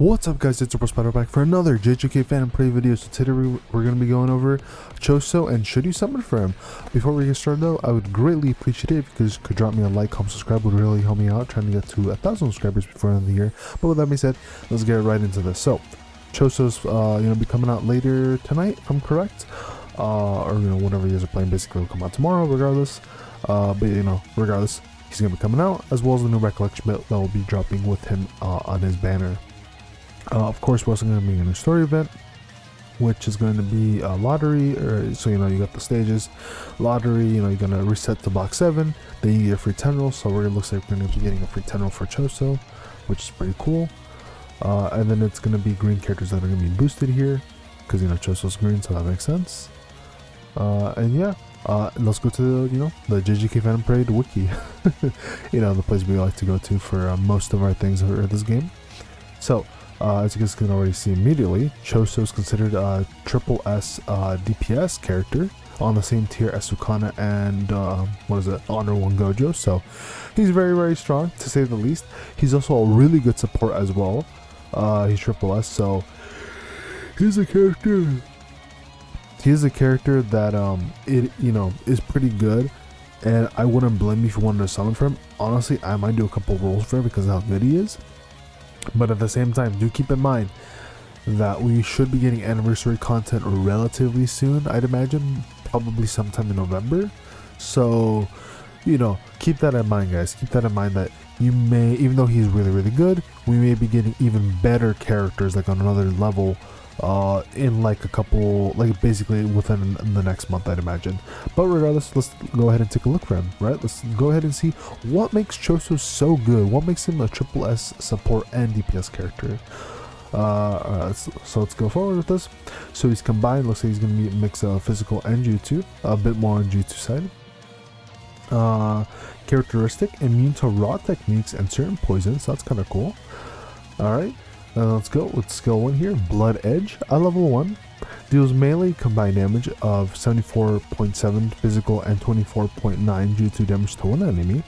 What's up guys, it's Spider back for another JJKPhantomparade video. So today we're going to be going over Choso and should you summon for him. Before we get started though, I would greatly appreciate it if you guys could drop me a like, comment, subscribe, would really help me out trying to get to 1,000 subscribers before the end of the year. But with that being said, let's get right into this. So Choso's be coming out later tonight if I'm correct, or whenever you guys are playing. Basically will come out tomorrow regardless, but regardless he's going to be coming out, as well as the new recollection bit that will be dropping with him on his banner. Of course, we're also going to be in a story event, which is going to be a lottery, so you got the stages, lottery, you're going to reset to box 7, then you get a free 10 roll, so it looks like we're going to be getting a free 10 roll for Choso, which is pretty cool. And then it's going to be green characters that are going to be boosted here, because Choso's green, so that makes sense. And yeah, let's go to the JJKPhantomparade wiki, the place we like to go to for most of our things for this game. So as you guys can already see immediately, Choso is considered a triple S DPS character on the same tier as Sukuna and Honor 1 Gojo, so he's very, very strong to say the least. He's also a really good support as well. He's triple S, so he's a character that is pretty good, and I wouldn't blame you if you wanted to summon for him. Honestly, I might do a couple rolls for him because of how good he is. But at the same time, do keep in mind that we should be getting anniversary content relatively soon. I'd imagine probably sometime in November. So, keep that in mind, guys. Keep that in mind that you may, even though he's really, really good, we may be getting even better characters like on another level in like a couple, like basically within the next month, I'd imagine. But regardless, let's go ahead and take a look for him, right? Let's go ahead and see what makes Choso so good, what makes him a triple S support and DPS character. So let's go forward with this. So he's combined, looks like he's going to be a mix of physical and jutsu, a bit more on jutsu side. Characteristic, immune to raw techniques and certain poisons, so that's kind of cool. Alright. Let's go with skill 1 here, Blood Edge. At level 1, deals melee combined damage of 74.7 physical and 24.9 jutsu damage to one enemy.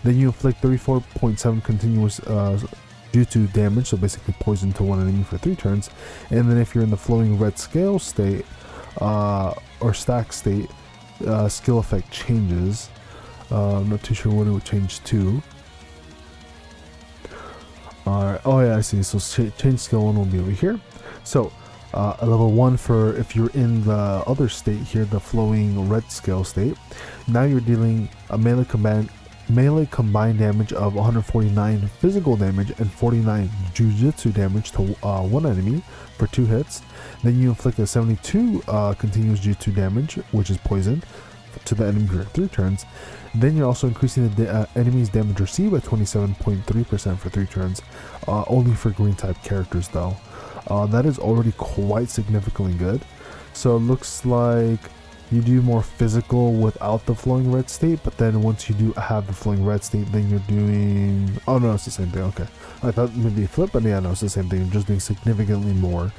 Then you inflict 34.7 continuous jutsu damage, so basically poison to one enemy for 3 turns. And then if you're in the flowing red scale state or stack state, skill effect changes. I'm not too sure what it would change to. Alright, oh yeah, I see. So change skill 1 will be over here. So a level 1 for if you're in the other state here, the flowing red scale state. Now you're dealing a melee combined damage of 149 physical damage and 49 jujutsu damage to one enemy for 2 hits. Then you inflict a 72 continuous jutsu damage, which is poison, to the enemy for 3 turns. Then you're also increasing the enemy's damage received by 27.3% for 3 turns, only for green type characters though. That is already quite significantly good. So it looks like you do more physical without the flowing red state, but then once you do have the flowing red state, then you're doing, oh no, it's the same thing. Okay, I thought maybe flip, but yeah, no, it's the same thing. You're just doing significantly more.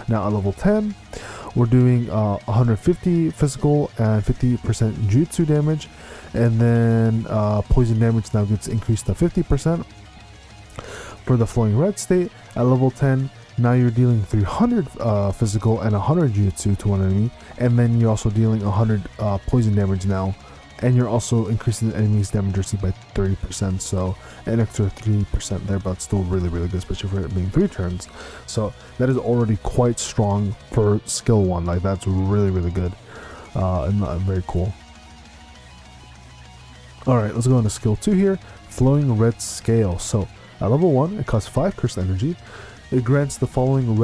Now at level 10, we're doing 150 physical and 50% jutsu damage, and then poison damage now gets increased to 50%. For the flowing red state, at level 10, now you're dealing 300 physical and 100 jutsu to one enemy, and then you're also dealing 100 poison damage now, and you're also increasing the enemy's damage received by 30%, so an extra 3% there, but still really, really good, especially for it being 3 turns. So that is already quite strong for skill 1, like that's really, really good, and very cool. Alright, let's go into skill 2 here, flowing red scale. So at level 1, it costs 5 cursed energy. It grants the following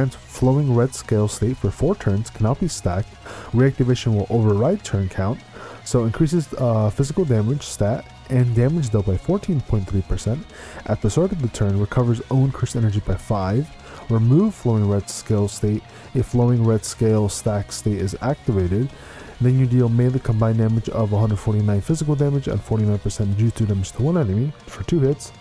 flowing red scale state for 4 turns, cannot be stacked. Reactivation will override turn count, so increases physical damage stat and damage dealt by 14.3%. At the start of the turn, recovers own cursed energy by 5. Remove flowing red scale state if flowing red scale stack state is activated. Then you deal melee combined damage of 149 physical damage and 49% jutsu damage to one enemy for 2 hits.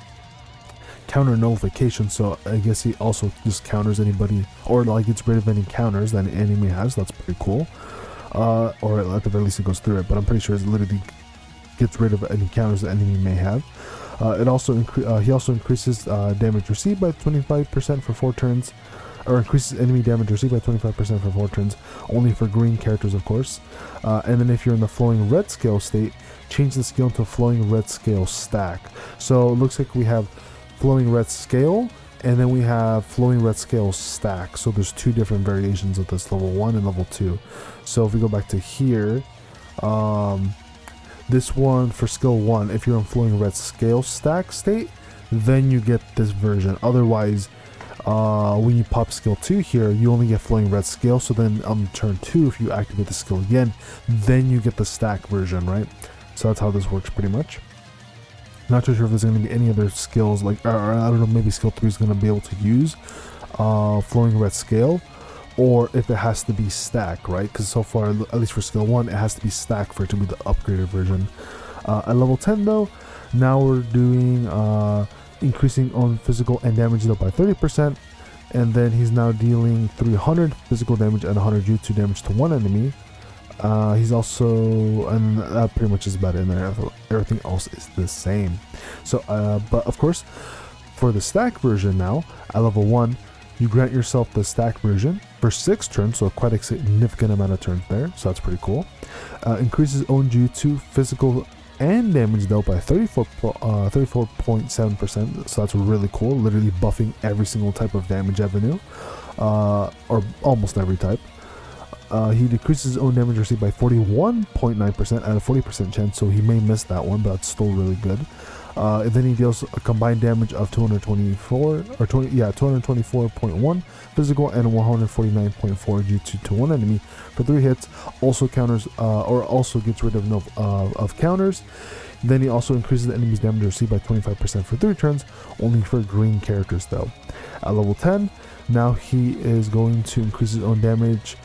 Counter nullification, so I guess he also just counters anybody, or like gets rid of any counters that an enemy has. That's pretty cool. Or at the very least it goes through it, but I'm pretty sure it literally gets rid of any counters the enemy may have. He also increases damage received by 25% for 4 turns, or increases enemy damage received by 25% for 4 turns, only for green characters, of course. And then if you're in the flowing red scale state, change the skill into flowing red scale stack. So it looks like we have flowing red scale, and then we have flowing red scale stack. So there's 2 different variations of this, level 1 and level 2. So if we go back to here, this one for skill 1, if you're in flowing red scale stack state, then you get this version. Otherwise, when you pop skill 2 here, you only get flowing red scale. So then on turn 2, if you activate the skill again, then you get the stack version, right? So that's how this works pretty much. Not too sure if there's going to be any other skills, like, or I don't know, maybe skill 3 is going to be able to use flowing red scale, or if it has to be stack, right? Because so far, at least for skill 1, it has to be stack for it to be the upgraded version. At level 10 though, now we're doing increasing on physical and damage dealt by 30%, and then he's now dealing 300 physical damage and 100 jutsu damage to one enemy. He's also, and that pretty much is about it in there. Everything else is the same. So, but of course, for the stack version now, at level 1, you grant yourself the stack version for 6 turns, so quite a significant amount of turns there, so that's pretty cool. Increases own jutsu, physical, and damage dealt by 34.7%, so that's really cool, literally buffing every single type of damage avenue, or almost every type. He decreases his own damage received by 41.9% at a 40% chance, so he may miss that one, but that's still really good. And then he deals a combined damage of 224.1 physical and 149.4 jutsu to one enemy for 3 hits. Also counters, or also gets rid of counters. Then he also increases the enemy's damage received by 25% for 3 turns, only for green characters though. At level 10, now he is going to increase his own damage,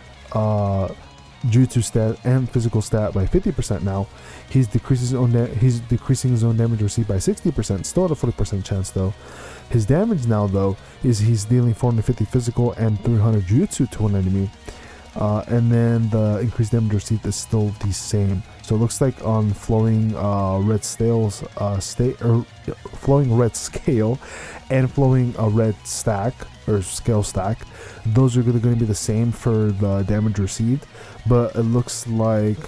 jutsu stat and physical stat by 50% now. He's decreasing his own damage received by 60%, still at a 40% chance though. His damage now though is he's dealing 450 physical and 300 jutsu to one enemy. And then the increased damage received is still the same. So it looks like on flowing red scale and flowing red stack or scale stack, those are going to be the same for the damage received, but it looks like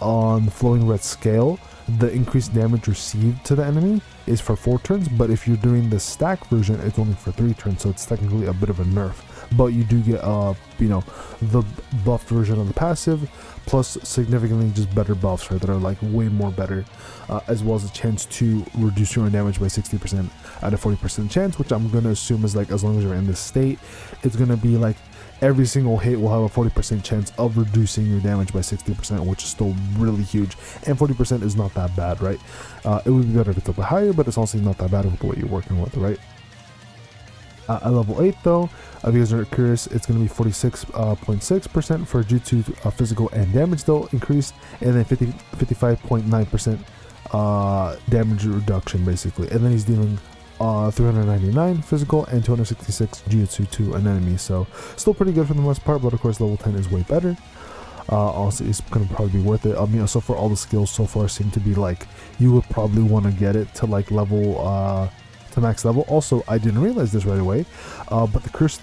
on flowing red scale, the increased damage received to the enemy is for 4 turns, but if you're doing the stack version, it's only for 3 turns, so it's technically a bit of a nerf. But you do get the buffed version of the passive, plus significantly just better buffs, right, that are like way more better, as well as a chance to reduce your own damage by 60% at a 40% chance, which I'm gonna assume is like, as long as you're in this state, it's gonna be like every single hit will have a 40% chance of reducing your damage by 60%, which is still really huge, and 40% is not that bad, right? It would be better if it's a bit higher, but it's also not that bad with what you're working with, right? At level 8 though, if you guys are curious, it's going to be 46.6% for jutsu physical and damage though increase, and then 55.9% damage reduction basically, and then he's dealing 399 physical and 266 jutsu to an enemy, so still pretty good for the most part, but of course level 10 is way better. Also, it's going to probably be worth it. So far all the skills so far seem to be like, you would probably want to get it to like level to max level. Also, I didn't realize this right away, but the cursed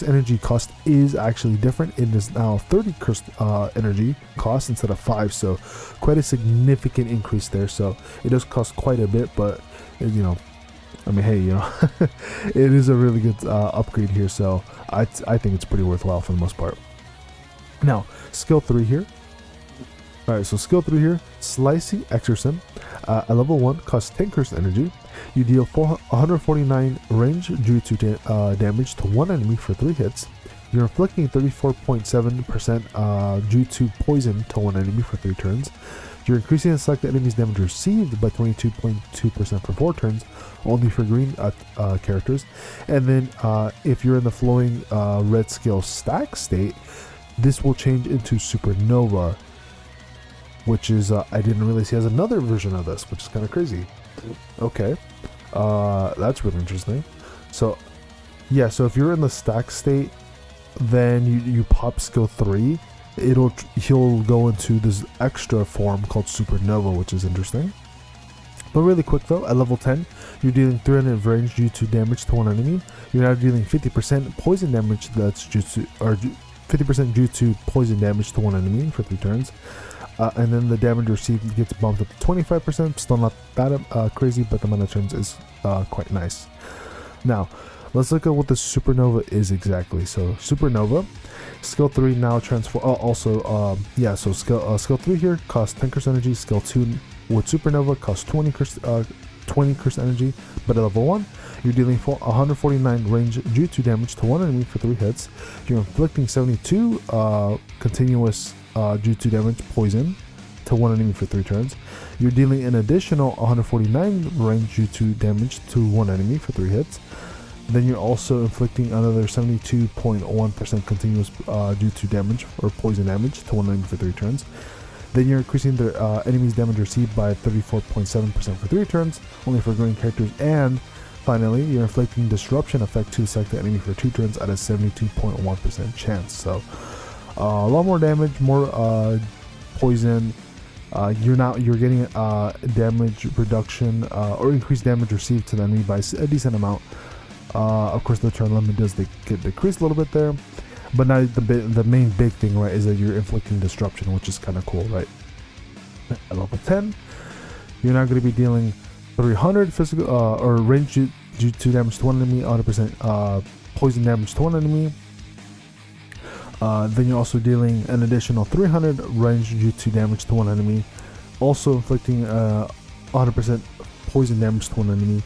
energy cost is actually different. It is now 30 cursed energy cost instead of 5, so quite a significant increase there. So it does cost quite a bit, but hey, it is a really good upgrade here, so I think it's pretty worthwhile for the most part. Now, skill 3 here. Alright, so skill 3 here, Slicing Exorcism. At level 1, costs 10 cursed energy. You deal 149 range jutsu damage to one enemy for 3 hits. You're inflicting 34.7% jutsu poison to one enemy for 3 turns. You're increasing the selected enemy's damage received by 22.2% for 4 turns, only for green characters. And then if you're in the flowing red scale stack state, this will change into Supernova, which is, I didn't realize he has another version of this, which is kind of crazy. Okay, that's really interesting. So, yeah, so if you're in the stack state, then you pop skill 3, he'll go into this extra form called Supernova, which is interesting. But really quick though, at level 10, you're dealing 300 of range jutsu damage to one enemy. You're now dealing 50% poison damage, that's jutsu, or 50% jutsu poison damage to one enemy for 3 turns. And then the damage received gets bumped up to 25%, still not that crazy, but the amount of turns is quite nice. Now, let's look at what the Supernova is exactly. So Supernova, skill 3 now transform, so skill 3 here costs 10 curse energy, skill 2 with Supernova costs 20 curse energy, but at level 1, you're dealing 149 range jutsu damage to one enemy for 3 hits. You're inflicting 72 continuous jutsu damage poison to one enemy for 3 turns. You're dealing an additional 149 range jutsu damage to one enemy for 3 hits. Then you're also inflicting another 72.1% continuous jutsu damage or poison damage to one enemy for 3 turns. Then you're increasing the enemy's damage received by 34.7% for 3 turns, only for green characters. And finally, you're inflicting disruption effect to the selected enemy for 2 turns at a 72.1% chance. So a lot more damage, more poison. You're getting damage reduction or increased damage received to the enemy by a decent amount. Of course, the turn limit does get decreased a little bit there. But now the main big thing, right, is that you're inflicting disruption, which is kind of cool, right? At level 10, you're now going to be dealing 300 physical or range jutsu damage to one enemy, 100% poison damage to one enemy. Then you're also dealing an additional 300 range jutsu damage to one enemy, also inflicting 100% poison damage to one enemy.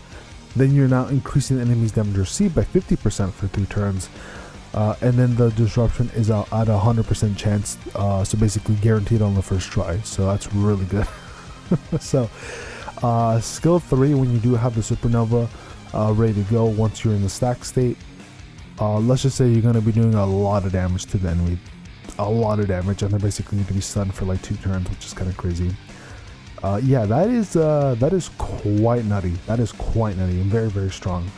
Then you're now increasing the enemy's damage received by 50% for 3 turns. And then the disruption is at 100% chance, so basically guaranteed on the first try. So that's really good. So skill 3, when you do have the Supernova ready to go, once you're in the stack state, let's just say you're going to be doing a lot of damage to the enemy, a lot of damage, and they're basically going to be stunned for like 2 turns, which is kind of crazy. Yeah, that is quite nutty. That is quite nutty and very, very strong.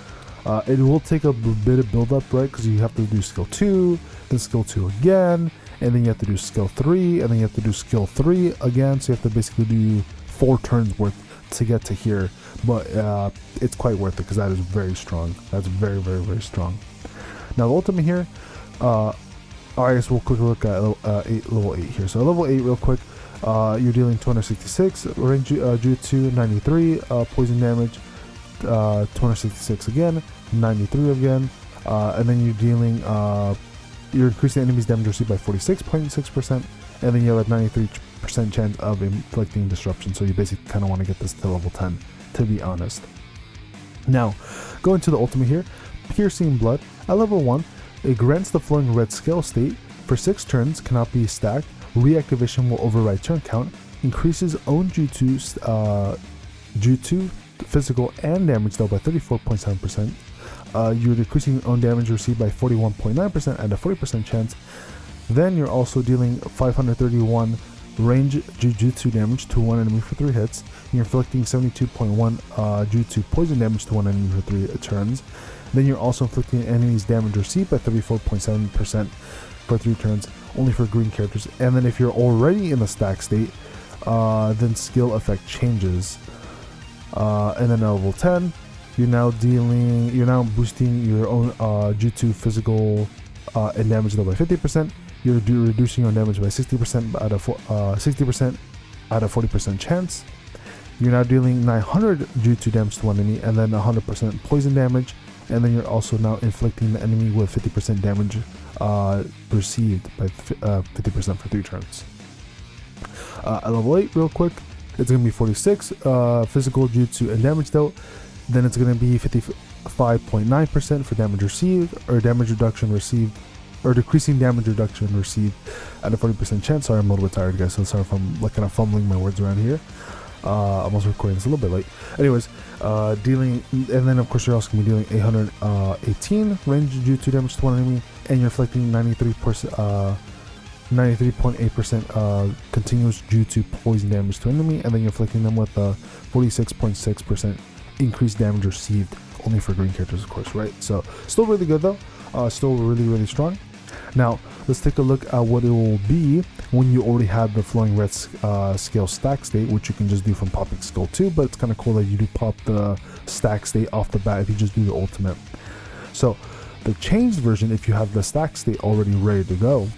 It will take a bit of build up, right? Because you have to do skill 2, then skill 2 again, and then you have to do skill 3, and then you have to do skill 3 again. So you have to basically do 4 turns worth to get to here. But it's quite worth it because that is very strong. That's very, very, very strong. Now the ultimate here, I guess we'll quickly look at level 8 here. So level 8 real quick, you're dealing 266 range jutsu, 93 poison damage, 266 again, 93 again, and then you're dealing, you're increasing the enemy's damage received by 46.6%, and then you have a 93% chance of inflicting disruption. So you basically kind of want to get this to level 10, to be honest. Now, going to the ultimate here, Piercing Blood. At level 1, it grants the flowing red scale state for 6 turns, cannot be stacked. Reactivation will override turn count, increases own jutsu, physical and damage dealt by 34.7%. You're decreasing own damage received by 41.9% at a 40% chance. Then you're also dealing 531 range jujutsu damage to one enemy for 3 hits. You're inflicting 72.1 jutsu poison damage to one enemy for 3 turns. Then you're also inflicting enemies damage received by 34.7% for 3 turns, only for green characters. And then if you're already in the stack state, then skill effect changes. And then at level 10, you're now boosting your own jutsu physical and damage dealt by 50%. You're reducing your damage by 60% at a 60% at a 40% chance. You're now dealing 900 jutsu damage to one enemy, and then 100% poison damage. And then you're also now inflicting the enemy with 50% damage received by 50% for 3 turns. At level 8, real quick, it's going to be 46 physical jutsu and damage dealt. Then it's going to be 55.9% for damage received, or damage reduction received, or decreasing damage reduction received at a 40% chance. Sorry, I'm a little bit tired, guys, so sorry if I'm like kind of fumbling my words around here. I'm also recording this a little bit late. Anyways, dealing, and then of course you're also going to be dealing 818 range jutsu damage to one enemy, and you're inflicting 93.8% continuous jutsu poison damage to enemy, and then you're inflicting them with a 46.6% increased damage received, only for green characters, of course, right? So still really good though, still really, really strong. Now let's take a look at what it will be when you already have the flowing red scale stack state, which you can just do from popping skill 2, but it's kind of cool that you do pop the stack state off the bat if you just do the ultimate. So the changed version, if you have the stack state already ready to go,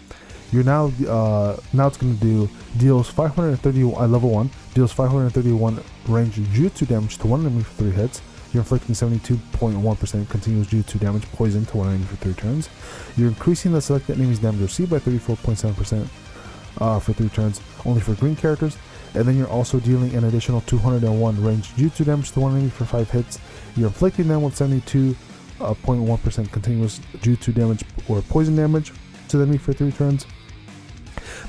you're now it's going to do deals 531 level 1, deals 531 range jutsu damage to one enemy for 3 hits. You're inflicting 72.1% continuous jutsu damage poison to one enemy for 3 turns. You're increasing the selected enemy's damage received by 34.7% for 3 turns, only for green characters. And then you're also dealing an additional 201 range jutsu damage to one enemy for 5 hits. You're inflicting them with 72.1% continuous jutsu damage or poison damage to the enemy for 3 turns.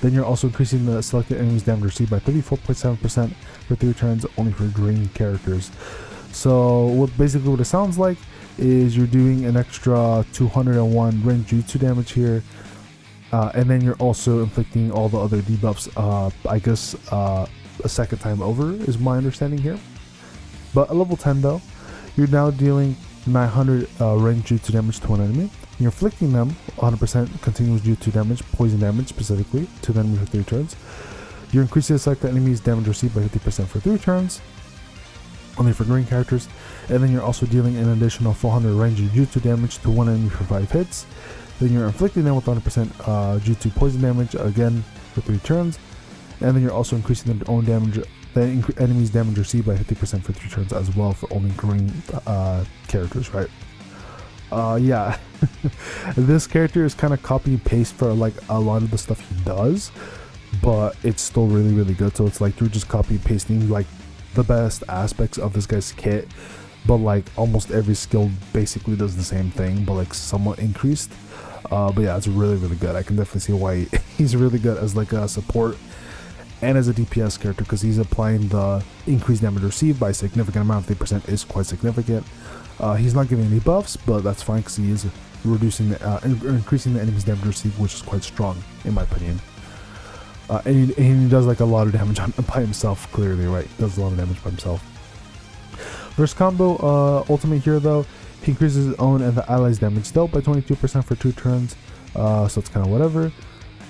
Then you're also increasing the selected enemy's damage received by 34.7% for 3 turns, only for green characters. So what it sounds like is you're doing an extra 201 range jutsu damage here, and then you're also inflicting all the other debuffs, I guess a second time over is my understanding here. But at level 10 though, you're now dealing 900 range jutsu damage to one enemy. You're inflicting them 100% continuous jutsu damage, poison damage specifically, to the enemy for 3 turns. You're increasing the selected enemy's damage received by 50% for 3 turns, only for green characters. And then you're also dealing an additional 400 range jutsu damage to one enemy for 5 hits. Then you're inflicting them with 100% jutsu poison damage, again for 3 turns. And then you're also increasing their own damage, the enemy's damage received by 50% for 3 turns as well, for only green characters, right? Yeah, this character is kind of copy and paste for like a lot of the stuff he does, but it's still really, really good. So it's like you're just copy and pasting like the best aspects of this guy's kit, but like almost every skill basically does the same thing, but like somewhat increased. But yeah, it's really, really good. I can definitely see why he's really good as like a support and as a DPS character, because he's applying the increased damage received by a significant amount. 50% is quite significant. He's not giving any buffs, but that's fine because he is reducing the increasing the enemy's damage received, which is quite strong in my opinion. And he does like a lot of damage by himself, clearly, right? He does a lot of damage by himself. First combo ultimate here though, he increases his own and the allies damage dealt by 22% for 2 turns, so it's kind of whatever.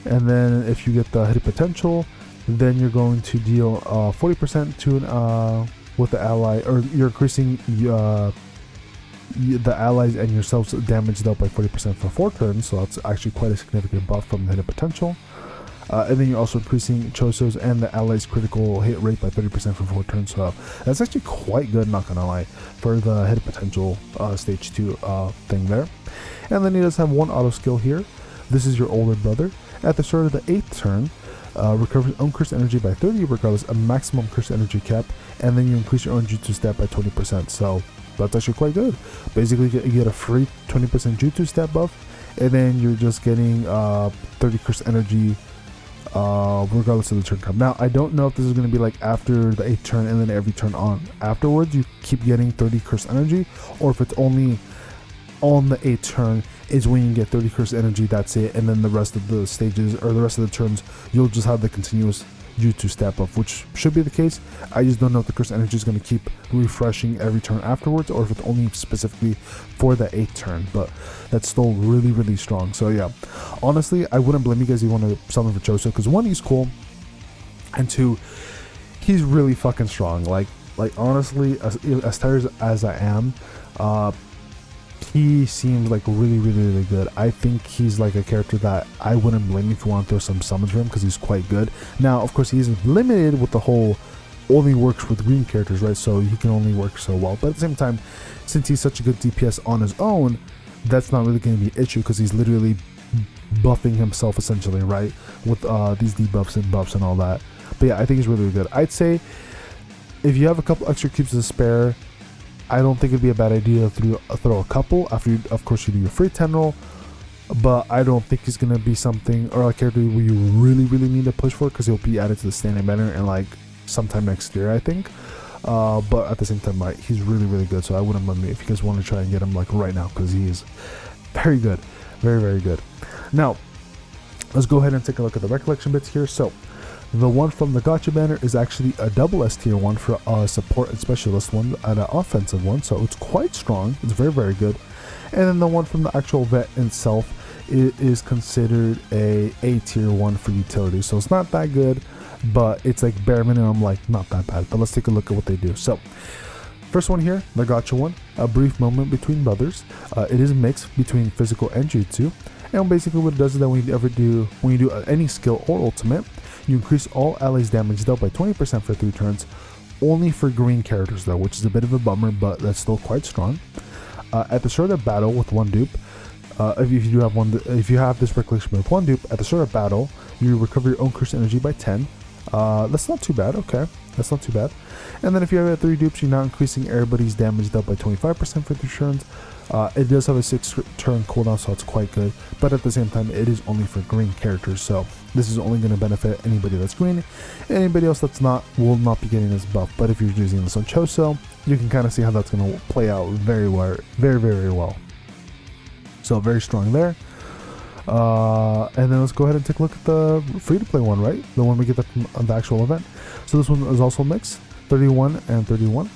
And then if you get the hit potential, then you're going to deal 40% to with the ally, or you're increasing the allies and yourselves damage dealt by 40% for 4 turns, so that's actually quite a significant buff from the hit potential. And then you're also increasing Choso's and the allies' critical hit rate by 30% for 4 turns, so that's actually quite good, not gonna lie, for the hit potential stage 2 thing there. And then he does have one auto skill here. This is your older brother. At the start of the 8th turn, recovers own curse energy by 30 regardless of maximum curse energy cap, and then you increase your own jutsu stat by 20%, so that's actually quite good. Basically you get a free 20% jutsu stat buff, and then you're just getting 30 curse energy regardless of the turn time. Now I don't know if this is going to be like after the 8th turn and then every turn on afterwards you keep getting 30 curse energy, or if it's only on the 8th turn is when you get 30 curse energy, that's it, and then the rest of the stages or the rest of the turns you'll just have the continuous jutsu stat buff, which should be the case. I just don't know if the curse energy is going to keep refreshing every turn afterwards, or if it's only specifically for the 8th turn, but that's still really, really strong. So yeah, honestly I wouldn't blame you guys if you want to summon for Choso, because 1, he's cool, and 2, he's really fucking strong. Like honestly, as tired as I am, he seems like really, really, really good. I think he's like a character that I wouldn't blame if you want to throw some summons for him, because he's quite good. Now, of course, he isn't limited with the whole only works with green characters, right? So he can only work so well. But at the same time, since he's such a good DPS on his own, that's not really going to be an issue, because he's literally buffing himself essentially, right? With these debuffs and buffs and all that. But yeah, I think he's really, really good. I'd say if you have a couple extra cubes to spare, I don't think it'd be a bad idea to throw a couple after you, of course, you do your free 10 roll, but I don't think he's gonna be something or a character where you really, really need to push for, because he'll be added to the standing banner in like sometime next year, I think. But at the same time, right, he's really, really good, so I wouldn't mind if you guys want to try and get him like right now, because he is very good, very, very good. Now let's go ahead and take a look at the recollection bits here. So the one from the gacha banner is actually a double S tier one for a support and specialist one, and an offensive one, so it's quite strong. It's very, very good. And then the one from the actual vet itself it is considered a tier 1 for utility. So it's not that good, but it's like bare minimum, like not that bad. But let's take a look at what they do. So first one here, the gacha one, a brief moment between brothers. It is a mix between physical and jutsu. And basically what it does is that when you do any skill or ultimate, you increase all allies damage dealt by 20% for 3 turns, only for green characters though, which is a bit of a bummer, but that's still quite strong. At the start of battle with 1 dupe, if you have this recollection with 1 dupe, at the start of battle, you recover your own curse energy by 10. That's not too bad, okay, that's not too bad. And then if you have 3 dupes, you're now increasing everybody's damage dealt by 25% for 3 turns. It does have a 6-turn cooldown, so it's quite good, but at the same time it is only for green characters, so this is only going to benefit anybody that's green. Anybody else that's not will not be getting this buff. But if you're using this on Choso, you can kind of see how that's going to play out very well. So very strong there. And then let's go ahead and take a look at the free-to-play one, right? The one we get on the actual event. So this one is also a mix, 31 and 31.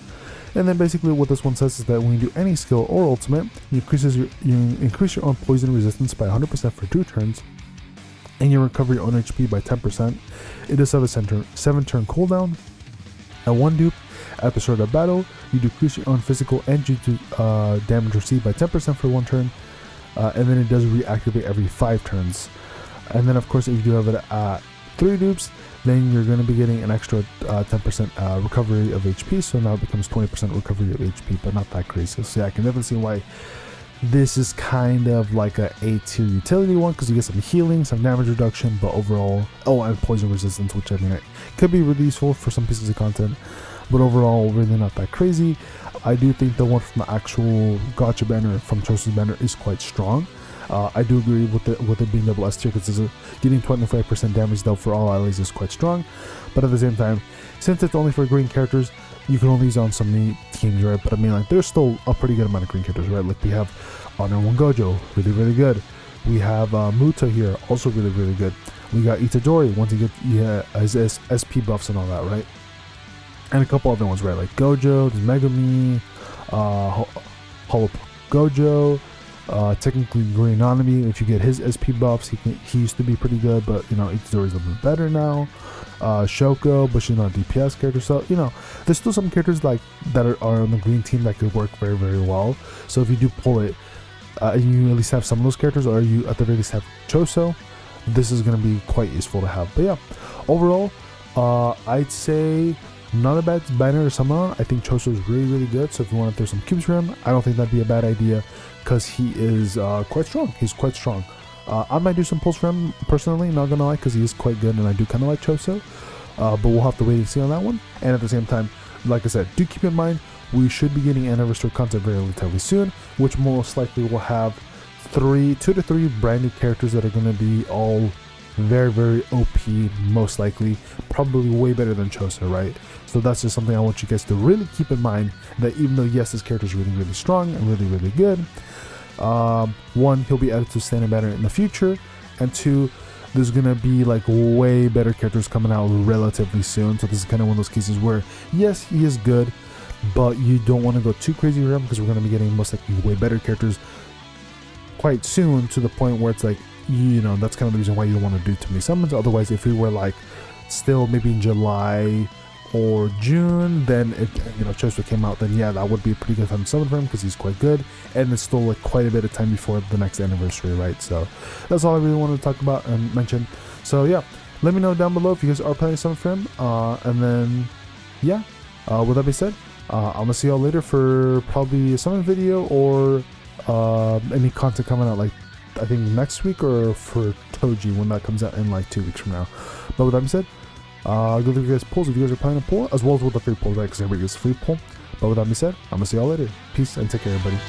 And then basically what this one says is that when you do any skill or ultimate, you increase your own poison resistance by 100% for 2 turns, and you recover your own HP by 10%. It does have a 7-turn cooldown. At 1 dupe, at the start of battle, you decrease your own physical and jutsu damage received by 10% for 1 turn, and then it does reactivate every 5 turns. And then of course if you do have it at 3 dupes, then you're going to be getting an extra 10% recovery of HP, so now it becomes 20% recovery of HP, but not that crazy. So yeah, I can definitely see why this is kind of like a A-tier utility one, because you get some healing, some damage reduction, but overall, and poison resistance, which I mean, it could be really useful for some pieces of content, but overall, really not that crazy. I do think the one from the actual gacha banner, from Choso's banner, is quite strong. I do agree with it being double S tier, because getting 25% damage dealt for all allies is quite strong, but at the same time, since it's only for green characters, you can only use it on some neat teams, right? But I mean, like, there's still a pretty good amount of green characters, right? Like we have Honor 1 Gojo, really good. We have Muta here, also really good. We got Itadori, once he gets his SP buffs and all that, right? And a couple other ones, right? Like Gojo, there's Megami, Hollow Gojo, technically Green Anami. If you get his SP buffs, he used to be pretty good, but you know, Itadori's a little bit better now. Shoko, but she's not a DPS character, so you know, there's still some characters like that are on the green team that could work very well. So if you do pull it, and you at least have some of those characters, or you at the very least have Choso, this is going to be quite useful to have. But yeah, overall, I'd say not a bad banner to summon on. I think Choso is really good, so if you want to throw some cubes for him, I don't think that'd be a bad idea, because he is quite strong. He's quite strong. I might do some pulls for him personally, not gonna lie, because he is quite good and I do kind of like Choso, but we'll have to wait and see on that one. And at the same time, like I said, do keep in mind we should be getting anniversary content relatively soon, which most likely will have 2 to 3 brand new characters that are going to be all very OP, most likely, probably way better than Choso, right? So that's just something I want you guys to really keep in mind, that even though yes, this character is really strong and really good, 1, he'll be added to standard banner in the future, and 2, there's gonna be like way better characters coming out relatively soon. So this is kind of one of those cases where yes, he is good, but you don't want to go too crazy with him, because we're gonna be getting most likely way better characters quite soon, to the point where it's like, you know, that's kind of the reason why you don't want to do too many summons. Otherwise, if we were like still maybe in July or June, then if, you know, Choso came out, then yeah, that would be a pretty good time to summon for him, because he's quite good, and it's still like quite a bit of time before the next anniversary, right? So that's all I really wanted to talk about and mention. So yeah, let me know down below if you guys are planning to summon for him, and then yeah, with that being said, I'm gonna see y'all later for probably a summon video, or any content coming out, like I think next week, or for Toji when that comes out in like 2 weeks from now. But with that being said, I'll go through you guys polls if you guys are planning to pull, as well as with the free polls, right? Because everybody gets a free pull. But with that being said, I'm gonna see y'all later. Peace and take care, everybody.